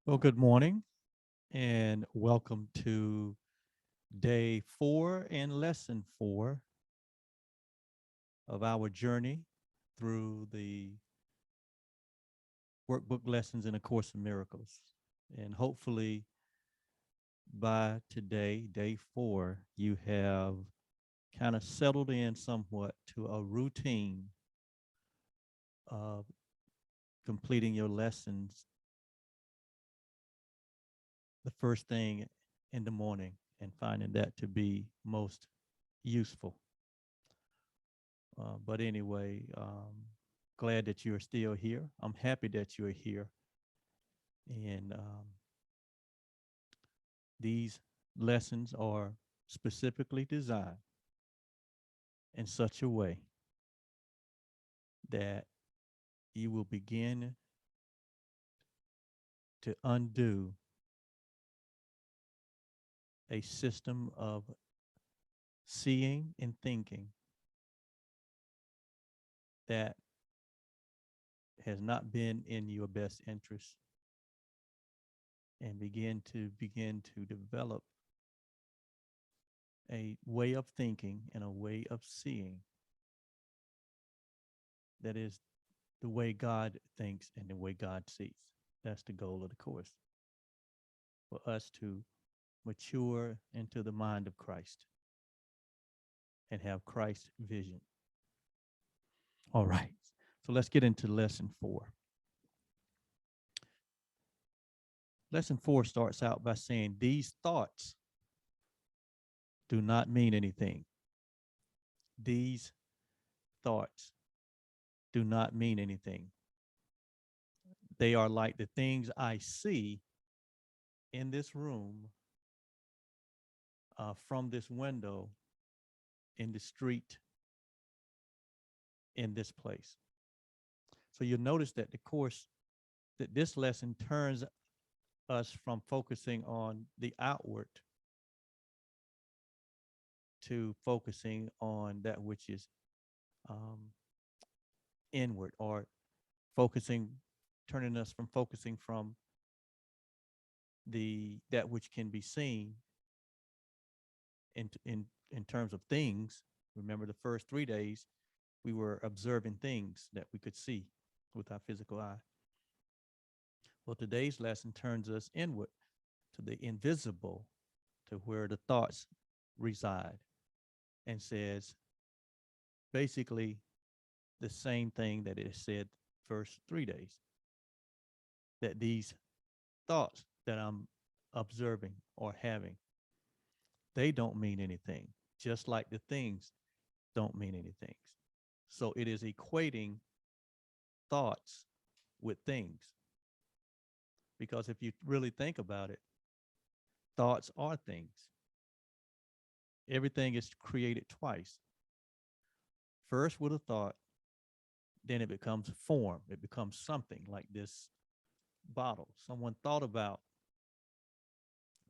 Well, good morning and welcome to day 4 and lesson 4 of our journey through the workbook lessons in A Course in Miracles. And hopefully by today, day 4, you have kind of settled in somewhat to a routine of completing your lessons the first thing in the morning and finding that to be most useful. But anyway, glad that you're still here. I'm happy that you're here. And these lessons are specifically designed in such a way that you will begin to undo a system of seeing and thinking that has not been in your best interest and begin to develop a way of thinking and a way of seeing that is the way God thinks and the way God sees. That's the goal of the course, for us to mature into the mind of Christ and have Christ's vision. All right. So let's get into lesson 4. Lesson 4 starts out by saying these thoughts do not mean anything. These thoughts do not mean anything. They are like the things I see in this room, from this window, in the street, in this place. So you'll notice that that this lesson turns us from focusing on the outward to focusing on that which is um, inward, or focusing, turning us from focusing from the that which can be seen in terms of things. Remember, the first 3 days we were observing things that we could see with our physical eye. Well, today's lesson turns us inward to the invisible, to where the thoughts reside, and says basically the same thing that it said first 3 days, that these thoughts that I'm observing or having, they don't mean anything, just like the things don't mean anything. So it is equating thoughts with things. Because if you really think about it, thoughts are things. Everything is created twice. First with a thought, then it becomes form. It becomes something like this bottle. Someone thought about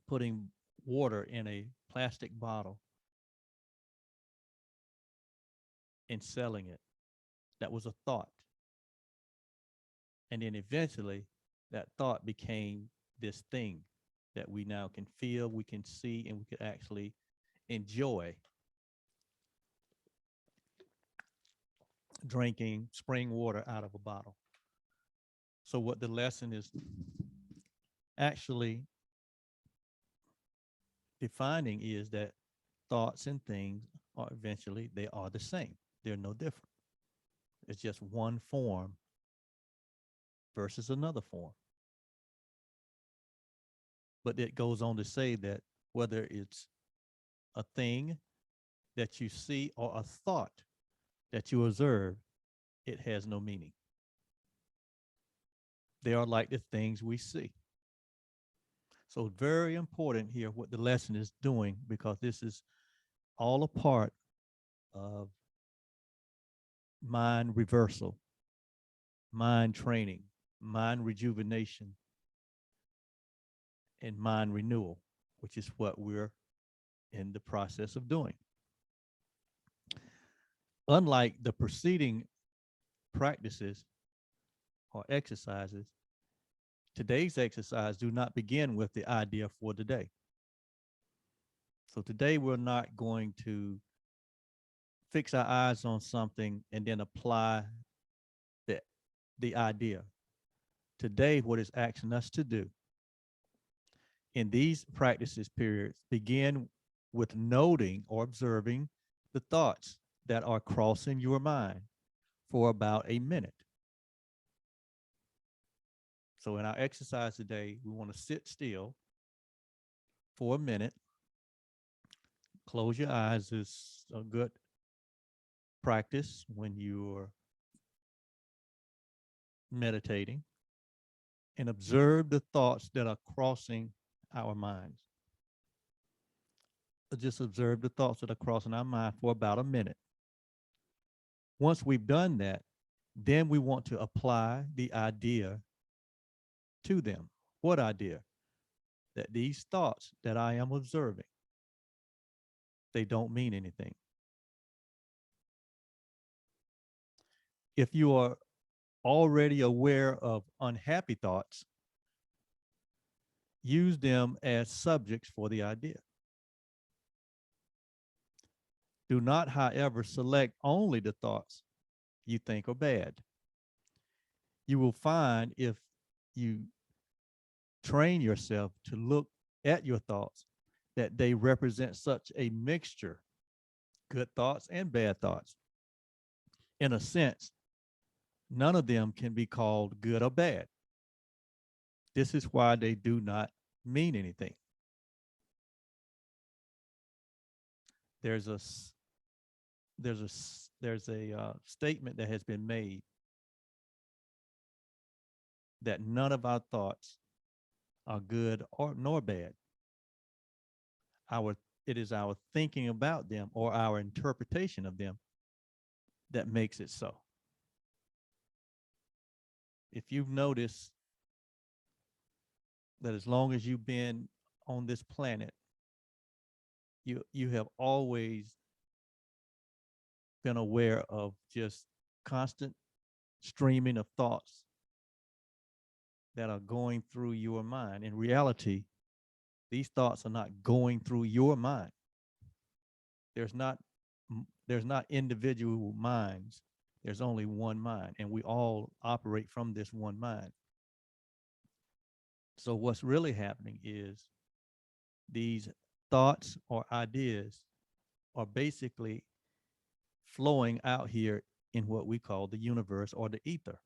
putting water in a plastic bottle and selling it. That was a thought. And then eventually that thought became this thing that we now can feel, we can see, and we can actually enjoy drinking spring water out of a bottle. So what the lesson is actually defining is that thoughts and things are eventually, they are the same. They're no different. It's just one form versus another form. But it goes on to say that whether it's a thing that you see or a thought that you observe, it has no meaning. They are like the things we see. So very important here what the lesson is doing, because this is all a part of mind reversal, mind training, mind rejuvenation, and mind renewal, which is what we're in the process of doing. Unlike the preceding practices or exercises, Today's exercise do not begin with the idea for the day. So today we're not going to fix our eyes on something and then apply the, the idea. Today, what it's asking us to do in these practices periods begin with noting or observing the thoughts that are crossing your mind for about a minute. So in our exercise today, we want to sit still for a minute. Close your eyes is a good practice when you're meditating, and observe the thoughts that are crossing our minds. Just observe the thoughts that are crossing our mind for about a minute. Once we've done that, then we want to apply the idea to them. What idea? That these thoughts that I am observing, they don't mean anything. If you are already aware of unhappy thoughts, use them as subjects for the idea. Do not, however, select only the thoughts you think are bad. You will find if you train yourself to look at your thoughts that they represent such a mixture, good thoughts and bad thoughts. In a sense, none of them can be called good or bad. This is why they do not mean anything. There's a statement that has been made that none of our thoughts are good or nor bad. It is our thinking about them or our interpretation of them that makes it so. If you've noticed that as long as you've been on this planet, you have always been aware of just constant streaming of thoughts that are going through your mind. In reality, these thoughts are not going through your mind. There's not individual minds. There's only one mind, and we all operate from this one mind. So what's really happening is these thoughts or ideas are basically flowing out here in what we call the universe or the ether.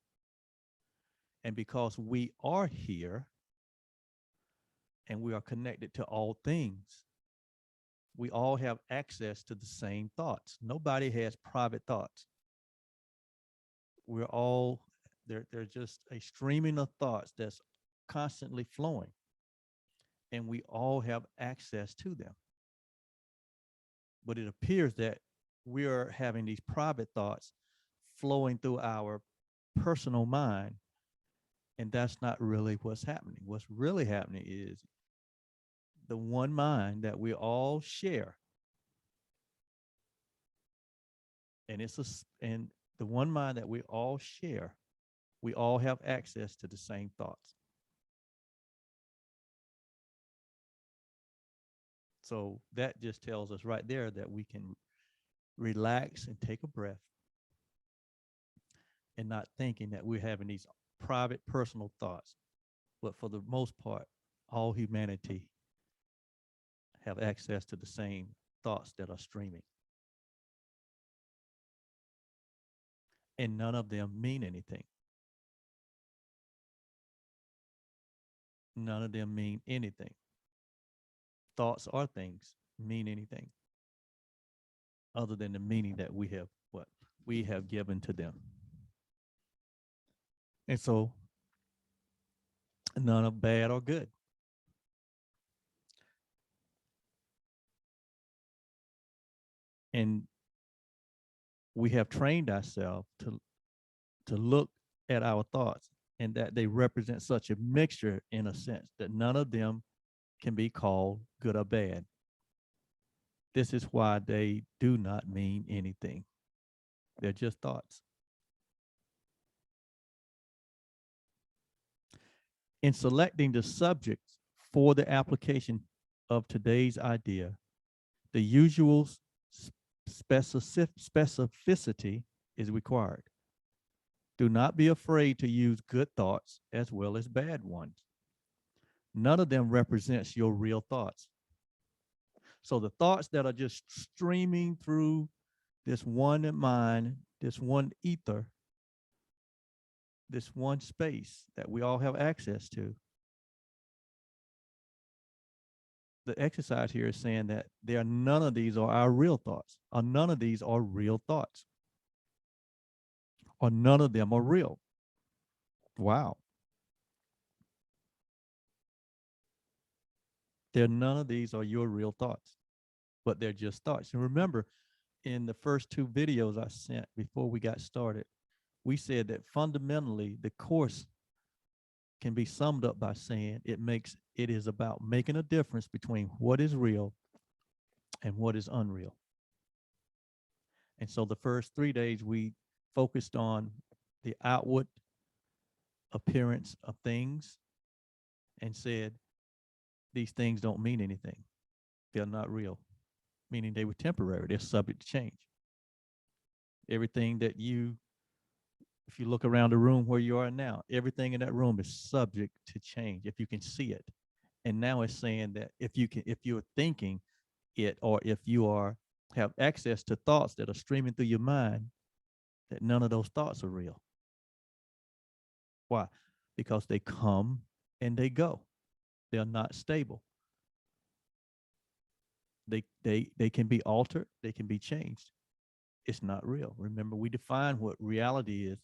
And because we are here and we are connected to all things, we all have access to the same thoughts. Nobody has private thoughts. We're all, they're just a streaming of thoughts that's constantly flowing. And we all have access to them. But it appears that we are having these private thoughts flowing through our personal mind. And that's not really what's happening. What's really happening is the one mind that we all share. And and the one mind that we all share, we all have access to the same thoughts. So that just tells us right there that we can relax and take a breath and not thinking that we're having these private personal thoughts. But for the most part, all humanity have access to the same thoughts that are streaming. And none of them mean anything. None of them mean anything. Thoughts or things mean anything other than the meaning that we have given to them. And so none of bad or good. And we have trained ourselves to look at our thoughts and that they represent such a mixture in a sense that none of them can be called good or bad. This is why they do not mean anything. They're just thoughts. In selecting the subjects for the application of today's idea, the usual specificity is required. Do not be afraid to use good thoughts as well as bad ones. None of them represents your real thoughts. So the thoughts that are just streaming through this one mind, this one ether, this one space that we all have access to, the exercise here is saying that there are none of these are our real thoughts, or none of these are real thoughts, or none of them are real. Wow. None of these are your real thoughts, but they're just thoughts. And remember, in the first two videos I sent before we got started, we said that fundamentally the course can be summed up by saying it is about making a difference between what is real and what is unreal. And so the first 3 days we focused on the outward appearance of things and said these things don't mean anything. They're not real, meaning they were temporary. They're subject to change. Everything that if you look around the room where you are now, everything in that room is subject to change if you can see it. And now it's saying that if you're thinking it, or if you have access to thoughts that are streaming through your mind, that none of those thoughts are real. Why? Because they come and they go. They're not stable. They can be altered. They can be changed. It's not real. Remember, we define what reality is,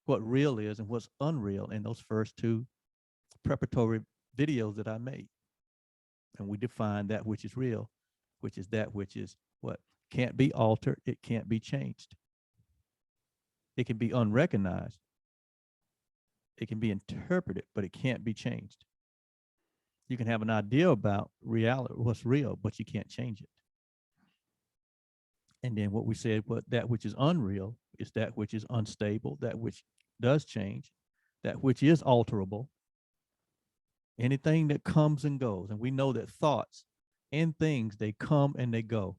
what real is, and what's unreal in those first two preparatory videos that I made. And we define that which is real, which is that which is what can't be altered. It can't be changed. It can be unrecognized. It can be interpreted, but it can't be changed. You can have an idea about reality, what's real, but you can't change it. And then what we said, that which is unreal is that which is unstable, that which does change, that which is alterable. Anything that comes and goes. And we know that thoughts and things, they come and they go.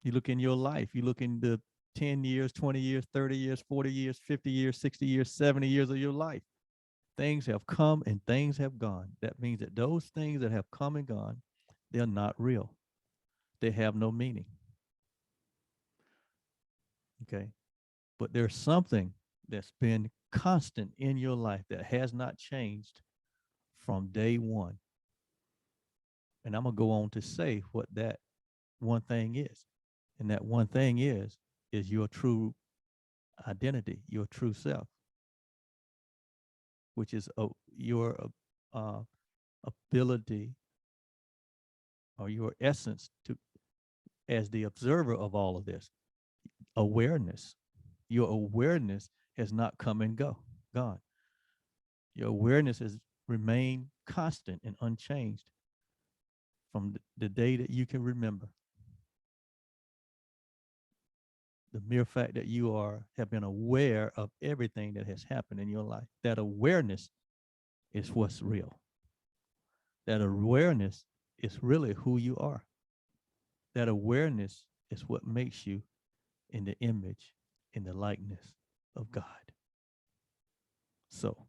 You look in your life, you look in the 10 years, 20 years, 30 years, 40 years, 50 years, 60 years, 70 years of your life. Things have come and things have gone. That means that those things that have come and gone, they're not real. They have no meaning. Okay. But there's something that's been constant in your life that has not changed from day one. And I'm going to go on to say what that one thing is. And that one thing is your true identity, your true self, which is your ability or your essence to, as the observer of all of this, awareness. Your awareness has not come and gone. Your awareness has remained constant and unchanged from the day that you can remember. The mere fact that you have been aware of everything that has happened in your life, that awareness is what's real. That awareness is really who you are. That awareness is what makes you in the image, in the likeness of God. So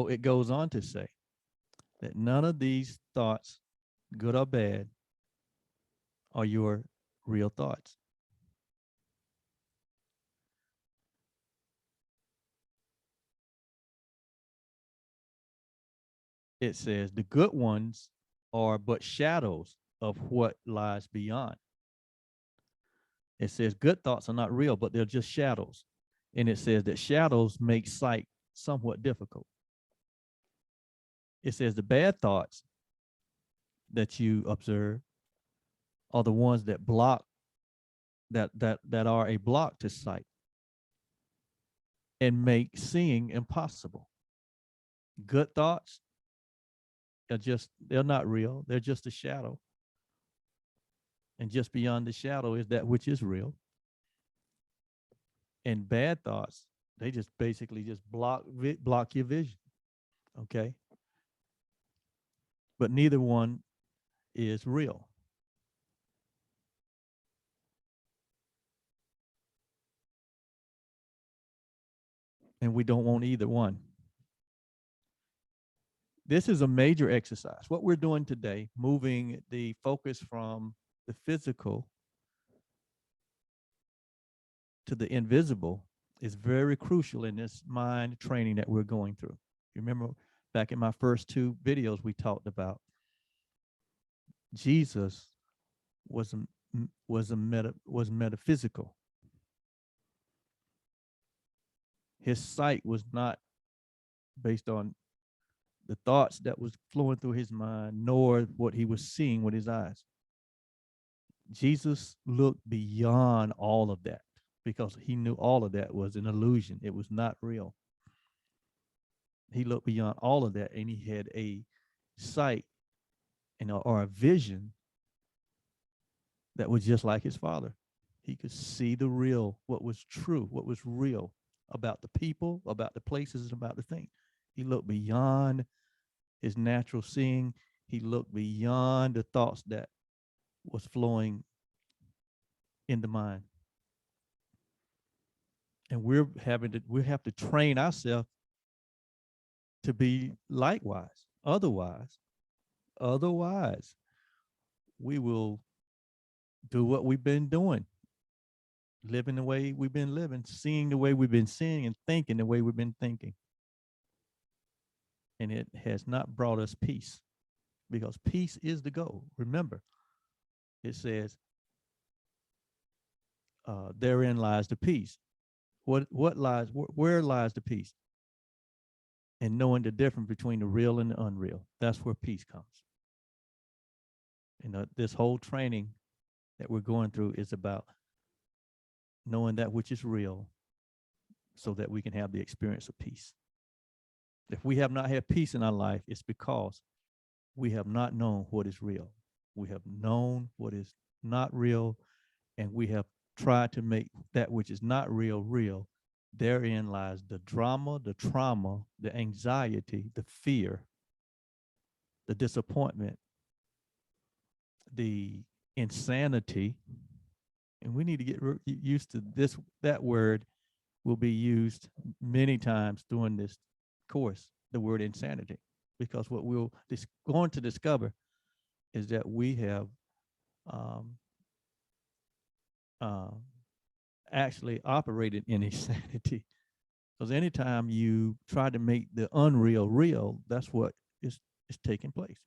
it goes on to say that none of these thoughts, good or bad, are your real thoughts. It says the good ones are but shadows of what lies beyond. It says good thoughts are not real, but they're just shadows. And it says that shadows make sight somewhat difficult. It says the bad thoughts that you observe are the ones that block, that are a block to sight and make seeing impossible. Good thoughts they're not real. They're just a shadow. And just beyond the shadow is that which is real. And bad thoughts, they just basically just block your vision. Okay. But neither one is real. And we don't want either one. This is a major exercise. What we're doing today, moving the focus from the physical to the invisible, is very crucial in this mind training that we're going through. You remember back in my first two videos, we talked about Jesus was was metaphysical. His sight was not based on the thoughts that was flowing through his mind, nor what he was seeing with his eyes. Jesus looked beyond all of that because he knew all of that was an illusion. It was not real. He looked beyond all of that, and he had a sight and or a vision that was just like his father. He could see the real, what was true, what was real about the people, about the places, and about the thing. He looked beyond his natural seeing. He looked beyond the thoughts that was flowing in the mind. And we have to train ourselves to be likewise. Otherwise, we will do what we've been doing, living the way we've been living, seeing the way we've been seeing, and thinking the way we've been thinking. And it has not brought us peace, because peace is the goal. Remember, it says, therein lies the peace. What lies? Where lies the peace? And knowing the difference between the real and the unreal. That's where peace comes. And this whole training that we're going through is about knowing that which is real, so that we can have the experience of peace. If we have not had peace in our life, it's because we have not known what is real. We have known what is not real, and we have tried to make that which is not real real. Therein lies the drama, the trauma, the anxiety, the fear, the disappointment, the insanity. And we need to get used to this. That word will be used many times during this course, the word insanity, because what we'll going to discover is that we have um, uh, actually operated in insanity. Because anytime you try to make the unreal real, that's what is taking place.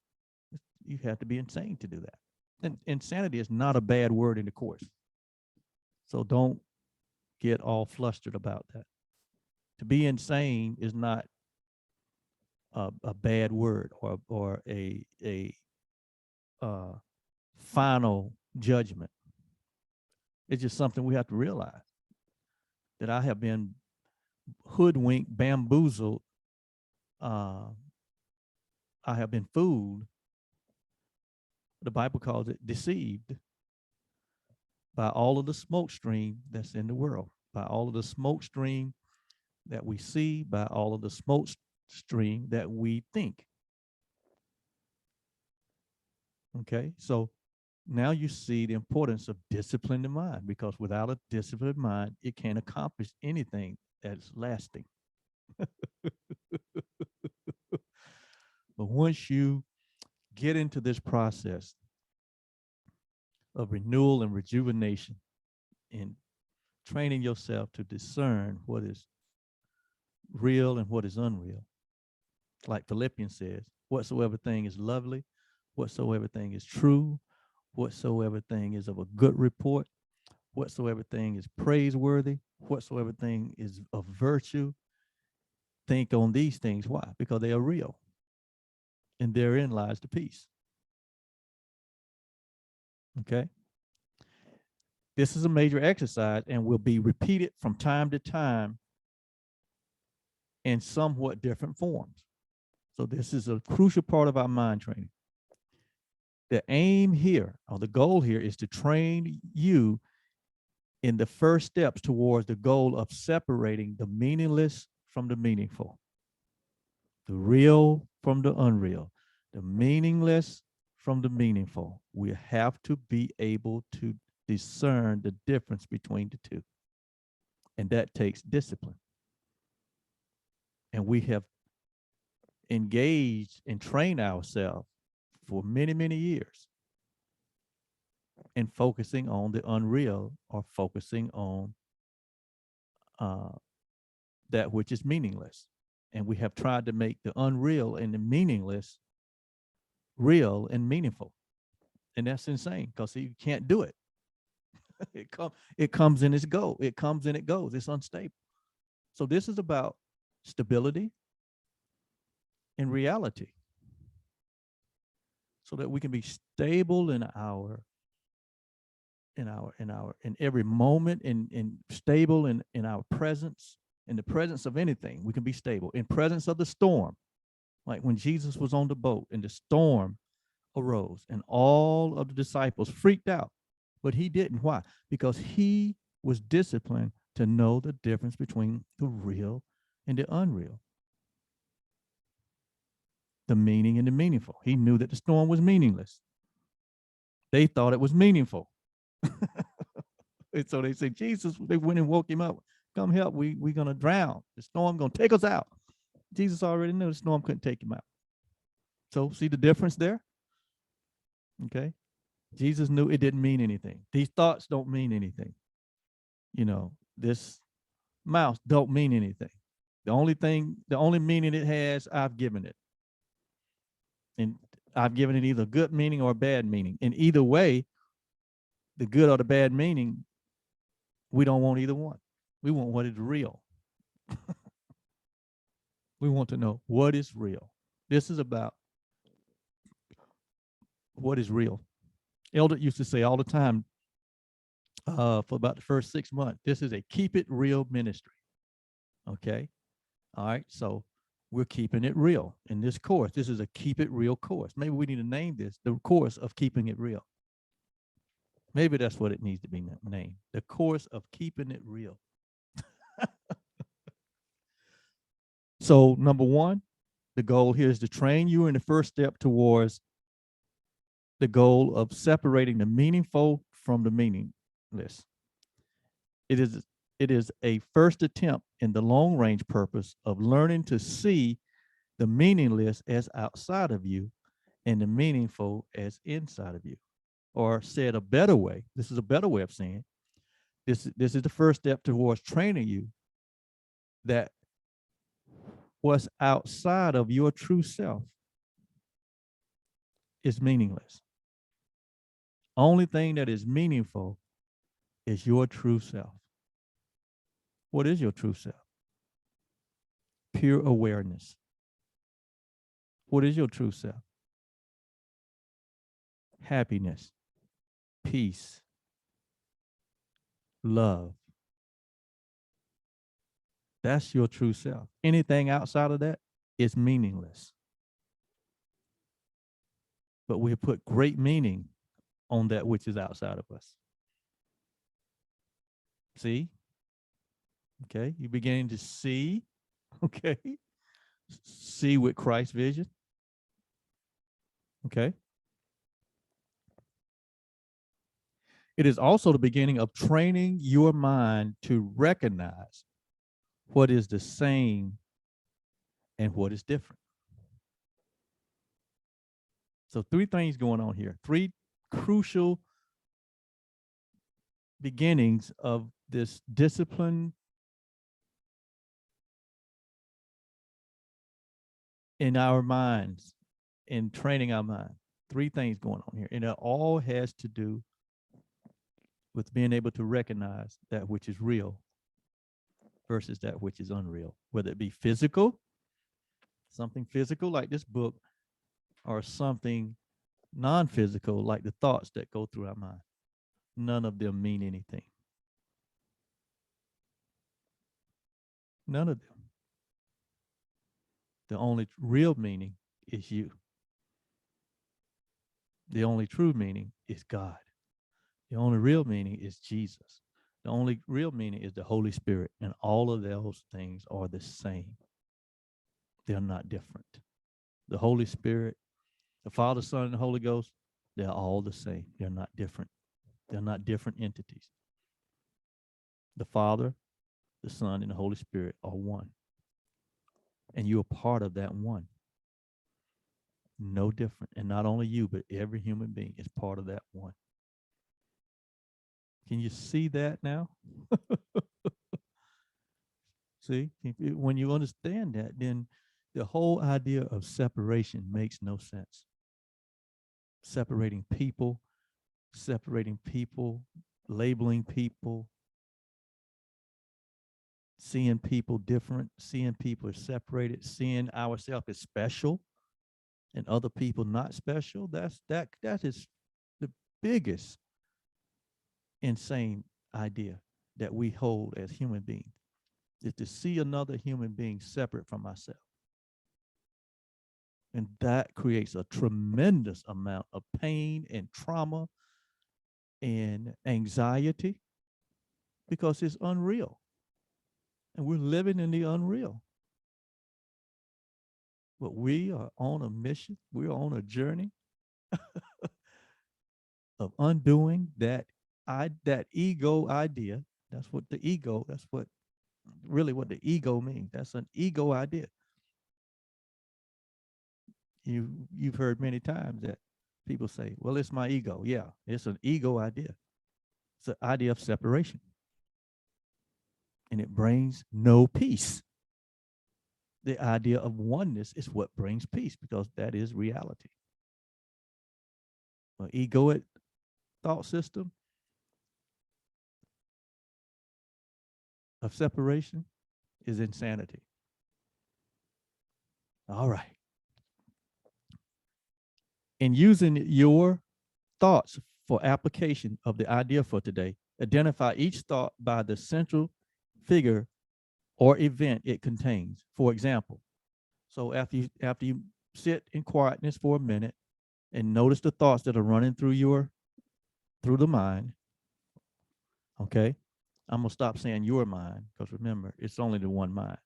You have to be insane to do that. And insanity is not a bad word in the course. So don't get all flustered about that. To be insane is not a bad word or a final judgment. It's just something we have to realize, that I have been hoodwinked, bamboozled. I have been fooled. The Bible calls it deceived by all of the smoke stream that's in the world, by all of the smoke stream that we see, by all of the smoke stream that we think. Okay, so now you see the importance of discipline in mind, because without a disciplined mind, it can't accomplish anything that's lasting. But once you get into this process of renewal and rejuvenation and training yourself to discern what is real and what is unreal, like Philippians says, whatsoever thing is lovely, whatsoever thing is true, whatsoever thing is of a good report, whatsoever thing is praiseworthy, whatsoever thing is of virtue, think on these things. Why? Because they are real. And therein lies the peace. Okay? This is a major exercise and will be repeated from time to time in somewhat different forms. So this is a crucial part of our mind training. The aim here, or the goal here, is to train you in the first steps towards the goal of separating the meaningless from the meaningful, the real from the unreal, the meaningless from the meaningful. We have to be able to discern the difference between the two. And that takes discipline. And we have engaged and trained ourselves for many, many years in focusing on the unreal or focusing on uh, that which is meaningless. And we have tried to make the unreal and the meaningless real and meaningful. And that's insane because you can't do it. It comes and it goes. It comes and it goes. It's unstable. So this is about stability and reality so that we can be stable in every moment in stable in our presence, in the presence of anything. We can be stable in presence of the storm, like when Jesus was on the boat and the storm arose and all of the disciples freaked out, but he didn't. Why? Because he was disciplined to know the difference between the real and the unreal, the meaning and the meaningful. He knew that the storm was meaningless. They thought it was meaningful. And so they said, Jesus, they went and woke him up. Come help. We're going to drown. The storm going to take us out. Jesus already knew the storm couldn't take him out. So see the difference there? Okay. Jesus knew it didn't mean anything. These thoughts don't mean anything. You know, this mouse don't mean anything. The only meaning it has, I've given it. And I've given it either good meaning or bad meaning. And either way, the good or the bad meaning, we don't want either one. We want what is real. We want to know what is real. This is about what is real. Elder used to say all the time for about the first 6 months, this is a keep it real ministry. Okay. All right. So we're keeping it real in this course. This is a keep it real course. Maybe we need to name this the course of keeping it real. Maybe that's what it needs to be named, the course of keeping it real. So number one, the goal here is to train you in the first step towards the goal of separating the meaningful from the meaningless. It is it is a first attempt in the long range purpose of learning to see the meaningless as outside of you and the meaningful as inside of you. Or said a better way, this is a better way of saying this is the first step towards training you that what's outside of your true self is meaningless. Only thing that is meaningful is your true self. What is your true self? Pure awareness. What is your true self? Happiness, peace, love. That's your true self. Anything outside of that is meaningless. But we have put great meaning on that which is outside of us. See? Okay. You're beginning to see. Okay. See with Christ's vision. Okay. It is also the beginning of training your mind to recognize what is the same and what is different. So, three things going on here, three crucial beginnings of this discipline in our minds, in training our mind. Three things going on here. And it all has to do with being able to recognize that which is real versus that which is unreal, whether it be physical, something physical like this book, or something non-physical like the thoughts that go through our mind. None of them mean anything. None of them. The only real meaning is you. The only true meaning is God. The only real meaning is Jesus. The only real meaning is the Holy Spirit, and all of those things are the same. They're not different. The Holy Spirit, the Father, Son, and the Holy Ghost, they're all the same. They're not different. They're not different entities. The Father, the Son, and the Holy Spirit are one. And you're a part of that one. No different. And not only you, but every human being is part of that one. Can you see that now? See, when you understand that, then the whole idea of separation makes no sense. Separating people, labeling people, seeing people different, seeing people as separated, seeing ourselves as special and other people not special. That is the biggest insane idea that we hold as human beings, is to see another human being separate from ourselves. And that creates a tremendous amount of pain and trauma and anxiety because it's unreal. And we're living in the unreal. But we are on a mission, we're on a journey of undoing that ego idea. That's what the ego, that's what really what the ego means. That's an ego idea. You've heard many times that people say, well, it's my ego. Yeah, it's an ego idea. It's an idea of separation. And it brings no peace. The idea of oneness is what brings peace because that is reality. An egoic thought system of separation is insanity. All right. In using your thoughts for application of the idea for today, identify each thought by the central figure or event it contains. For example, so after you sit in quietness for a minute and notice the thoughts that are running through the mind, okay? I'm gonna stop saying your mind because remember, it's only the one mind.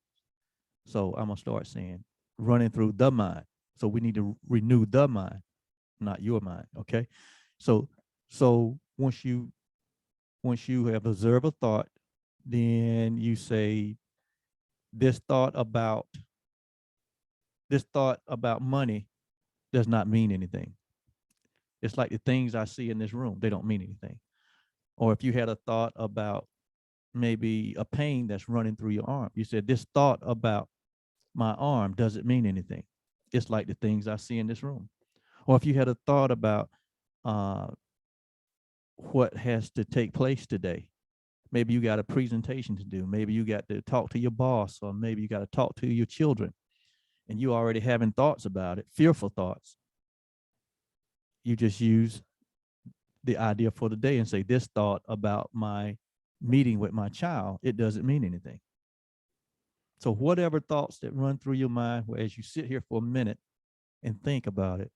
So I'm gonna start saying running through the mind. So we need to renew the mind, not your mind. Okay. So once you have observed a thought, then you say this thought about money does not mean anything. It's like the things I see in this room, they don't mean anything. Or if you had a thought about maybe a pain that's running through your arm, you said this thought about my arm doesn't mean anything. It's like the things I see in this room. Or if you had a thought about uh, what has to take place today, maybe you got a presentation to do, maybe you got to talk to your boss, or maybe you got to talk to your children, and you already having thoughts about it, fearful thoughts. You just use the idea for the day and say, this thought about my meeting with my child, it doesn't mean anything. So whatever thoughts that run through your mind, as you sit here for a minute and think about it,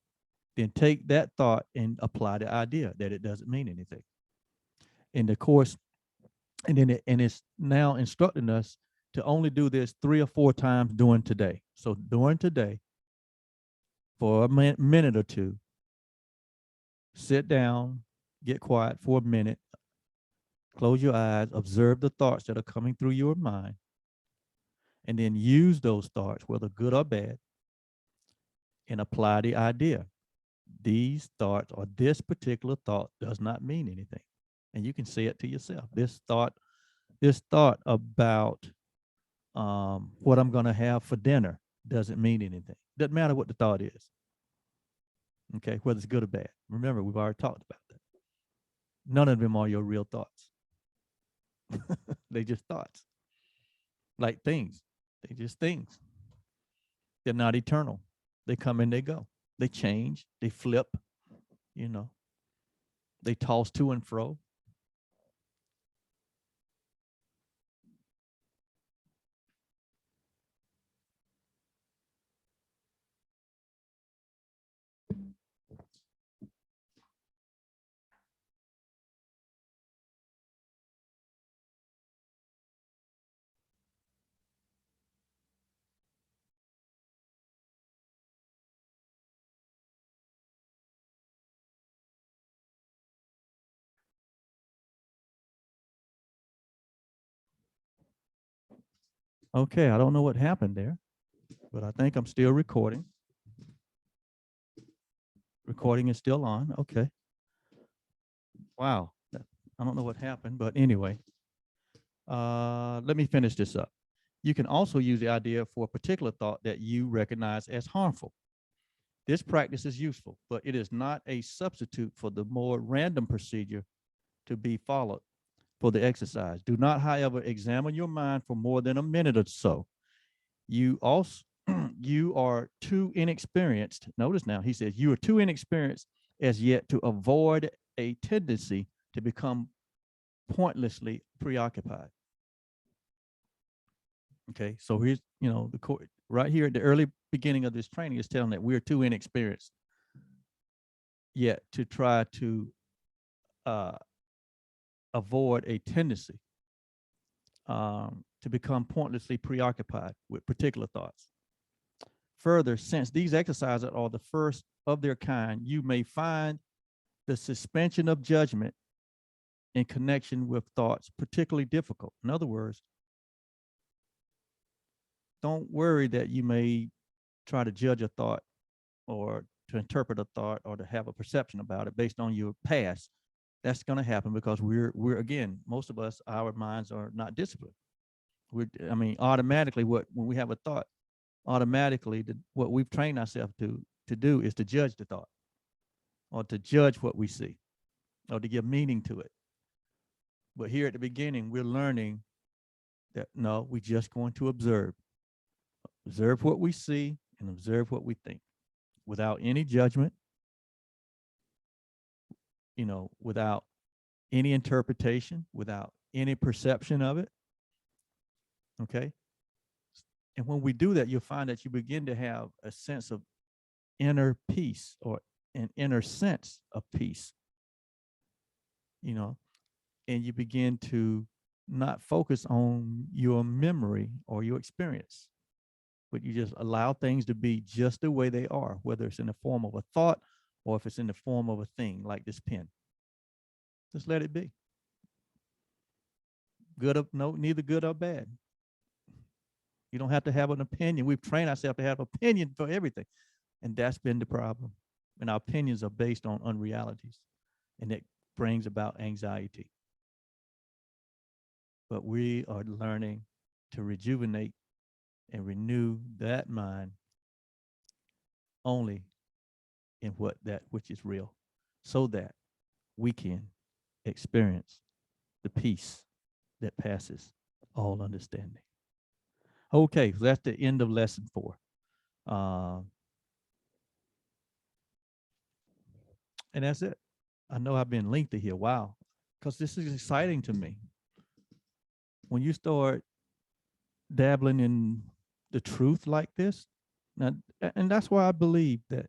then take that thought and apply the idea that it doesn't mean anything. In the course, and then it's now instructing us to only do this 3 or 4 times during today. So during today, for a minute or two, sit down, get quiet for a minute, close your eyes, observe the thoughts that are coming through your mind, and then use those thoughts, whether good or bad, and apply the idea. These thoughts or this particular thought does not mean anything. And you can say it to yourself. This thought about what I'm going to have for dinner doesn't mean anything. Doesn't matter what the thought is. Okay, whether it's good or bad. Remember, we've already talked about that. None of them are your real thoughts. They just thoughts. Like things. They just things. They're not eternal. They come and they go. They change. They flip. You know. They toss to and fro. Okay, I don't know what happened there, but I think I'm still recording. Recording is still on. Okay. Wow. I don't know what happened, but anyway, let me finish this up. You can also use the idea for a particular thought that you recognize as harmful. This practice is useful, but it is not a substitute for the more random procedure to be followed for the exercise. Do not, however, examine your mind for more than a minute or so. You also you are too inexperienced. Notice now, he says you are too inexperienced as yet to avoid a tendency to become pointlessly preoccupied. Okay, so here's, the court right here at the early beginning of this training is telling that we're too inexperienced yet to try to uh, avoid a tendency to become pointlessly preoccupied with particular thoughts. Further, since these exercises are the first of their kind, you may find the suspension of judgment in connection with thoughts particularly difficult. In other words, don't worry that you may try to judge a thought or to interpret a thought or to have a perception about it based on your past. That's going to happen because we're again, most of us, our minds are not disciplined. Automatically, when we have a thought, automatically what we've trained ourselves to do is to judge the thought or to judge what we see or to give meaning to it. But here at the beginning, we're learning that no, we're just going to observe what we see and observe what we think without any judgment, without any interpretation, without any perception of it. Okay. And when we do that, you'll find that you begin to have a sense of inner peace or an inner sense of peace, and you begin to not focus on your memory or your experience, but you just allow things to be just the way they are, whether it's in the form of a thought or if it's in the form of a thing like this pen. Just let it be. Neither good or bad. You don't have to have an opinion. We've trained ourselves to have opinion for everything. And that's been the problem. And our opinions are based on unrealities. And it brings about anxiety. But we are learning to rejuvenate and renew that mind only in that which is real, so that we can experience the peace that passes all understanding. Okay, so that's the end of lesson 4. And that's it. I know I've been lengthy here. Wow. Because this is exciting to me. When you start dabbling in the truth like this, now, and that's why I believe that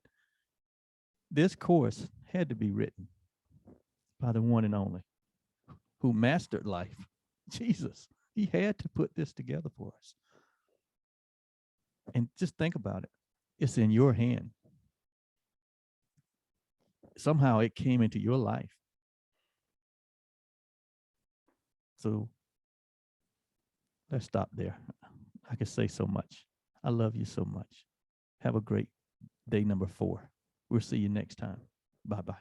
this course had to be written by the one and only who mastered life, Jesus. He had to put this together for us. And just think about it. It's in your hand. Somehow it came into your life. So let's stop there. I could say so much. I love you so much. Have a great day number 4. We'll see you next time. Bye-bye.